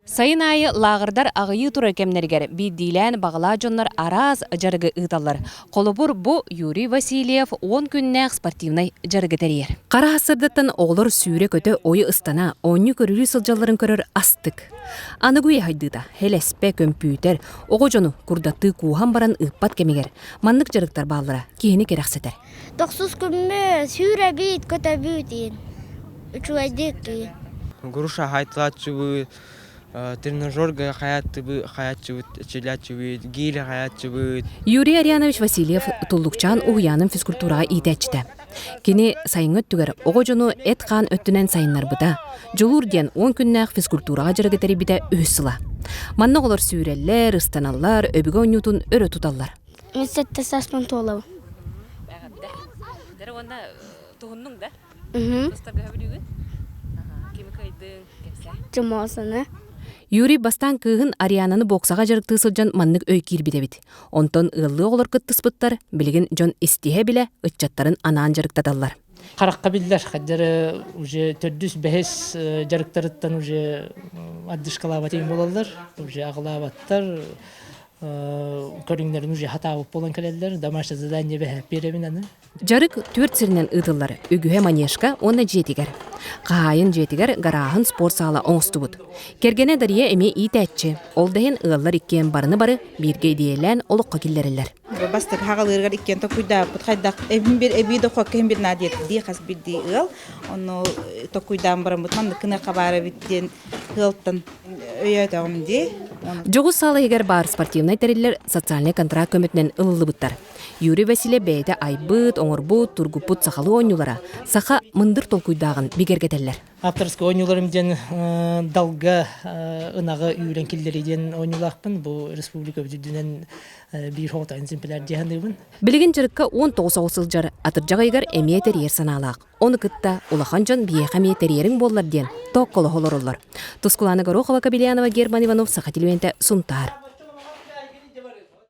Sayın ayı lağırдар ağıyı turur kemnerger bildiğilen bağla jonlar araz jarıgı ıtallar. Kolubur bu Yuri Vasilyev 10 günne sportivnay jarıgı teriyer. Kara hasırdattan oğlur sүйre kötü oyu ıstana, onu körülü sılcaların körür astık. Anıguya haydıda, helespe kompüter, oğu jonu kurdatı kuhan baran ıppat kemiger. Manlık jarıktar bağlara, kihini kerakseter. 9 күнме сүйре бит көтө бүтин. Үчүгайдык ки. Груша хайтлачыбы, тренажерга хаятчыбыт, челячыбыт, гири хаятчыбыт. Юрий Арианович Васильев туллукчан уянын физкультурага итечте. Кини сайыңыт түгер оғы жону эт қан өттінен сайынлар бұда. Жолур ден 10 күннәк физкультурага жарыгетери биде өссыла. Манны олар сүйреллер, ыстаналлар, өбігі ойнутун өрі тұталлар. Институтта саспан толабы. Жумасыны. Юрий бастан кыгын Ариананы боксага жарыктыы сылжан маннык өй кирбидебит. Онтон ыллы олар кыттыспыттар, билигин жон истихе биле ытчаттарын анаан жарыктадаллар. Қараққа білдер, қаддары уже төрдүс бәхес жарықтарыттан уже аддышқалабатейін болалар, уже ағылабаттар, көріңдерін уже хатауып болан кәлелер, дамашты задание бәхәп беремін аны. Жарык төрт сиринен ыдыллар, үгühe манежка оны жетигер. Қайын жетигер гарахын спорт сала оңстубут. Кергене дария эме итәтчі. Ол дайын ыллар иккен барыны бары бирге диелен олыққа келлерелер. Бастыр хағалырғар иккен токуйда бұтқайдақ әбін бір әбейді қоққын бір надет ди қас бір ди ыл. Оны токуйдан барым бұтманды кына қабары біттен ылттан өйет оғым ди. Жогус сала егер бар спортивный териллер социальный контракт көмөтүнөн ылылы буттар. Юрий Васильев бейте айбыт, оңорбут, тургупут сахалы ойнулара. Саха мындыр толкуйдағын бигергетеллер. Авторский ойнуларымден далга ынағы үйрен келдериден ойнулақпын. Бұл республика бүдүнен bir hoğutayın simpiler cihandığımın. Bilgin jırıkka 19 oğusıl jar atırjağa eger emiyetер yer sanalaq. Onu kıtta ulaqancan biyeqa emiyetер yerin bollar diyen toqqolo holorollar. Tuskulana Горохова, Кабельянова, Герман Иванов, Саха телевенте Сунтар.